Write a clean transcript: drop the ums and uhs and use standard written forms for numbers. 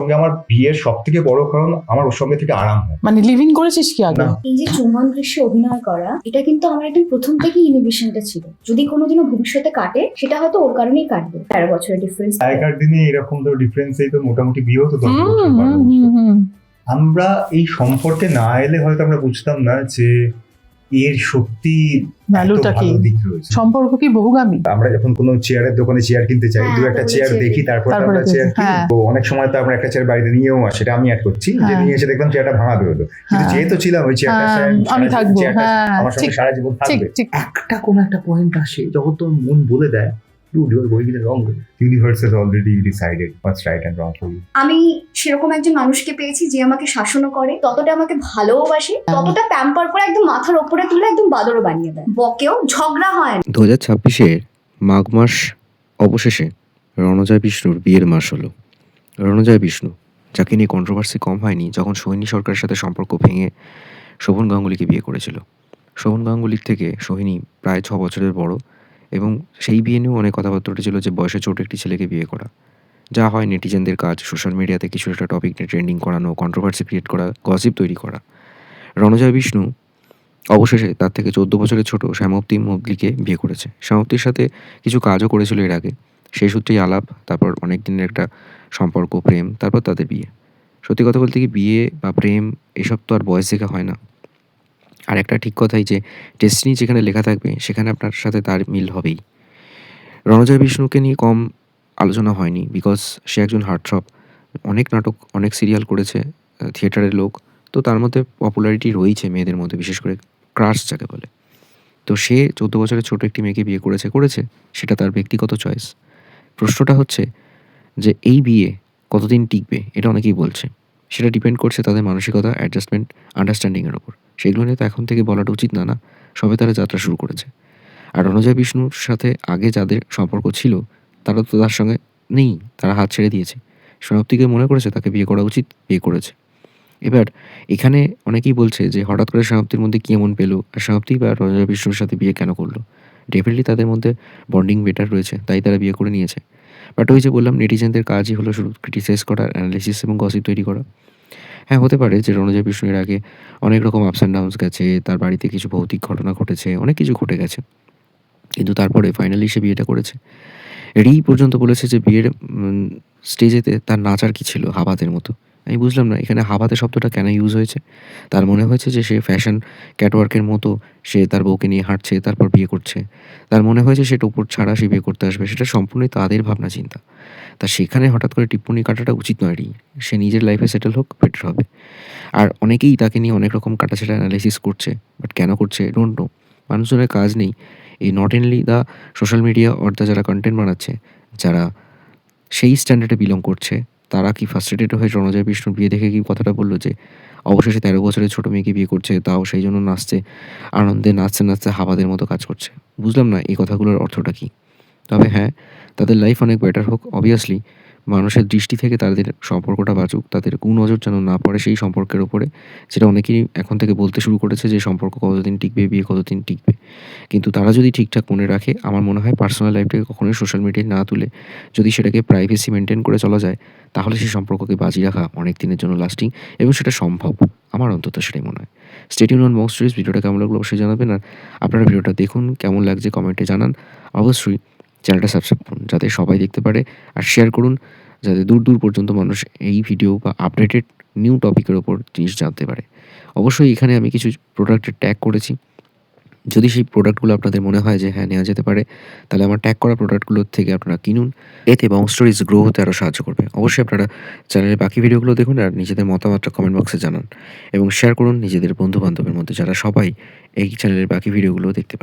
সঙ্গে আমার বিয়ের সবথেকে বড় কারণ আমার ওর সঙ্গে থেকে আরাম হয়। মানে লিভ ইন করেছিস কি আগে? না। এই যে চুম্বন দৃশ্যে অভিনয় করা, এটা কিন্তু আমার একদম প্রথম থেকেই ইনহিবিশনটা ছিল। যদি কোনোদিনও ভবিষ্যতে কাটে, সেটা হয়তো ওর কারণেই কাটবে। 13 বছরের ডিফারেন্স। আগেকার দিনে এরকম তো ডিফারেন্সেই তো মোটামুটি বিয়ে হতো 10 বছর, 12 হুম, বছর। হুম, হুম। আমরা এই সম্পর্কে না এলে হয়তো আমরা বুঝতাম না যে এর সত্যি এত ভ্যালুটা কি? ভালো দিক রয়েছে। সম্পর্ক কি বহুগামী? আমরা যখন কোনো চেয়ারের দোকানে চেয়ার কিনতে চাই, হ্যাঁ, দু একটা তারপরে চেয়ার chair দেখি, তারপর তো তারপরে আমরা চেয়ার দেখি, কিনি। হ্যাঁ। তো অনেক সময় তো আমরা একটা চেয়ার বাড়িতে নিয়েও আসি, সেটা আমি অ্যাড করছি, যে হ্যাঁ। নিয়ে এসে দেখলাম চেয়ারটা ভাঙা বেরোলো, কিন্তু হ্যাঁ। যেহেতু ছিলাম ওই চেয়ারটা হ্যাঁ, আমি থাকবো, হ্যাঁ, আমার সঙ্গে ঠিক, সারা জীবন ঠিক থাকবে। ঠিক। একটা কোনো একটা পয়েন্ট আসে যখন তোর মন বলে দেয় dude, you are going in the wrong way. The universe has already decided what's right and wrong for you. আমি সেরকম একজন মানুষকে পেয়েছি যে আমাকে শাসনও করে, ততটা আমাকে ভালোবাসে, ততটা প্যাম্পার করে একদম মাথার ওপরে তুলে একদম বাদরও বানিয়ে দেয়। বকেও, ঝগড়া হয় না। 2026-এর মাঘ মাস অবশেষে রণজয় বিষ্ণুর বিয়ের মাস হলো। রণজয় বিষ্ণু, যাকে নিয়ে কন্ট্রোভার্সি কম হয়নি যখন সোহিনী সরকারের সাথে সম্পর্ক ভেঙে শোভন গাঙ্গুলিকে বিয়ে করেছিল। শোভন গাঙ্গুলির থেকে সোহিনী প্রায় 6 বছরের বড়, এবং সেই বিয়ে নিয়েও অনেক কথাবার্তা উঠেছিল যে বয়সে ছোট একটি ছেলেকে বিয়ে করা। যা হয় নেটিজেনদের কাজ সোশ্যাল মিডিয়াতে কিছু একটা টপিক নিয়ে ট্রেন্ডিং করানো, কন্ট্রোভার্সি ক্রিয়েট করা, গসিপ তৈরি করা। রণজয় বিষ্ণু অবশেষে তার থেকে 14 বছরের ছোট শ্যামপ্তি মোদলিকে বিয়ে করেছে। শ্যামপ্তির সাথে কিছু কাজও করেছিল এর আগে। সেই সূত্রেই আলাপ, তারপর অনেক দিনের একটা সম্পর্ক, প্রেম, তারপর তাদের বিয়ে। সত্যি কথা বলতে কি, বিয়ে বা প্রেম এসব তো আর বয়স দেখে হয় না। আর একটা ঠিক কথাই যে ডেস্টিনি যেখানে লেখা থাকবে সেখানে আপনার সাথে তার মিল হবেই। রণজয় বিষ্ণুকে নিয়ে কম আলোচনা হয়নি, বিকজ সে একজন হার্টথ্রব। অনেক নাটক, অনেক সিরিয়াল করেছে, থিয়েটারের লোক। তো তার মধ্যে পপুলারিটি রয়েছে মেয়েদের মধ্যে, বিশেষ করে ক্রাশ যাকে বলে। তো সে 14 বছরের ছোট একটি মেয়েকে বিয়ে করেছে, সেটা তার ব্যক্তিগত চয়েস। প্রশ্নটা হচ্ছে যে এই বিয়ে কতদিন টিকবে, এটা অনেকেই বলছে। সেটা ডিপেন্ড করছে তাদের মানসিকতা, অ্যাডজাস্টমেন্ট, আন্ডারস্ট্যান্ডিংয়ের ওপর। সেগুলো নিয়ে তো এখন থেকে বলাটা উচিত না, সবে তারা যাত্রা শুরু করেছে। আর রণজয় বিষ্ণুর সাথে আগে যাদের সম্পর্ক ছিল তারা তো তার সঙ্গে নেই, তারা হাত ছেড়ে দিয়েছে। সমাপ্তিকে মনে করেছে তাকে বিয়ে করা উচিত, বিয়ে করেছে। এবার এখানে অনেকেই বলছে যে হঠাৎ করে সমাপ্তির মধ্যে কী এমন পেলো, আর সমাপ্তি বা রণজয় বিষ্ণুর সাথে বিয়ে কেন করলো? ডেফিনেটলি তাদের মধ্যে বন্ডিং বেটার রয়েছে, তাই তারা বিয়ে করে নিয়েছে। বাট ওই যে বললাম, নেটিজেনদের কাজই হলো শুধু ক্রিটিসাইজ করা, অ্যানালিসিস এবং গসিপ তৈরি করা। হ্যাঁ, হতে পারে যে রণজয় বিষ্ণুর আগে অনেক রকম আপস অ্যান্ড ডাউনস গেছে, তার বাড়িতে কিছু ভৌতিক ঘটনা ঘটেছে, অনেক কিছু ঘটে গেছে, কিন্তু তারপরে ফাইনালি সে বিয়েটা করেছে। পর্যন্ত বলেছে যে বিয়ের স্টেজেতে তার নাচার কি ছিল, হাবাতের মতো। আমি বুঝলাম না এখানে হাবাতে শব্দটা কেন ইউজ হয়েছে। তার মনে হয়েছে যে সে ফ্যাশন ক্যাটওয়ার্কের মতো সে তার বউকে নিয়ে হাঁটছে, তারপর বিয়ে করছে। তার মনে হয়েছে সে টোপর ছাড়া সে বিয়ে করতে আসবে। সেটা সম্পূর্ণই তাদের ভাবনা চিন্তা। তা সেখানে হঠাৎ করে টিপ্পনি কাটাটা উচিত নয়। সে নিজের লাইফে সেটেল হোক, বেটার হবে। আর অনেকেই তাকে নিয়ে অনেক রকম কাটাছেঁড়া অ্যানালাইসিস করছে, বাট কেন করছে ডোন্ট নো। মানুষজনের কাজ নেই এই not only the social media or the যারা কন্টেন্ট বানাচ্ছে, যারা সেই স্ট্যান্ডার্ডে বিলং করছে, তারা কি ফ্রাস্ট্রেটেড হয়ে রণজয় বিষ্ণুর বিয়ে দেখে কি কথাটা বললো যে অবশেষে 13 বছরের ছোটো মেয়েকে বিয়ে করছে, তাও সেই জন্য নাচছে, আনন্দে নাচতে নাচতে হাবাদের মতো কাজ করছে। বুঝলাম না এই কথাগুলোর অর্থটা কী। তবে হ্যাঁ, তাদের লাইফ অনেক বেটার হোক। অবভিয়াসলি মানুষের দৃষ্টি থেকে তাদের সম্পর্কটা বাঁচুক, তাদের কুনজর যেন না পড়ে সেই সম্পর্কের ওপরে, যেটা অনেকেই এখন থেকে বলতে শুরু করেছে যে সম্পর্ক কতদিন টিকবে, বিয়ে কতদিন টিকবে। কিন্তু তারা যদি ঠিকঠাক মনে রাখে, আমার মনে হয় পার্সোনাল লাইফটাকে কখনোই সোশ্যাল মিডিয়ায় না তুলে যদি সেটাকে প্রাইভেসি মেনটেন করে চলা যায়, তাহলে সেই সম্পর্ককে বাজি রাখা অনেক দিনের জন্য লাস্টিং, এবং সেটা সম্ভব। আমার অন্তত সেটাই মনে হয়। Stay tuned on mock stories. ভিডিওটা কেমন লাগলো অবশ্যই জানাবেন, আর আপনারা ভিডিওটা দেখুন, কেমন লাগছে কমেন্টে জানান। অবশ্যই চ্যানেলটা সাবস্ক্রাইব করুন যাতে সবাই দেখতে পারে, আর শেয়ার করুন যাতে দূর দূর পর্যন্ত মানুষ এই ভিডিও বা আপডেটেড নিউ টপিকের ওপর জিনিস জানতে পারে। অবশ্যই এখানে আমি কিছু প্রোডাক্টের ট্যাগ করেছি। যদি সেই প্রোডাক্টগুলো আপনাদের মনে হয় যে হ্যাঁ নেওয়া যেতে পারে, তাহলে আমার ট্যাগ করা প্রোডাক্টগুলোর থেকে আপনারা কিনুন। এতে বং স্টোরিজ গ্রো হতে আরও সাহায্য করবে। অবশ্যই আপনারা চ্যানেলের বাকি ভিডিওগুলো দেখুন, আর নিজেদের মতামতটা কমেন্ট বক্সে জানান, এবং শেয়ার করুন নিজেদের বন্ধু বান্ধবের মধ্যে, যারা সবাই এই চ্যানেলের বাকি ভিডিওগুলো দেখতে পারে।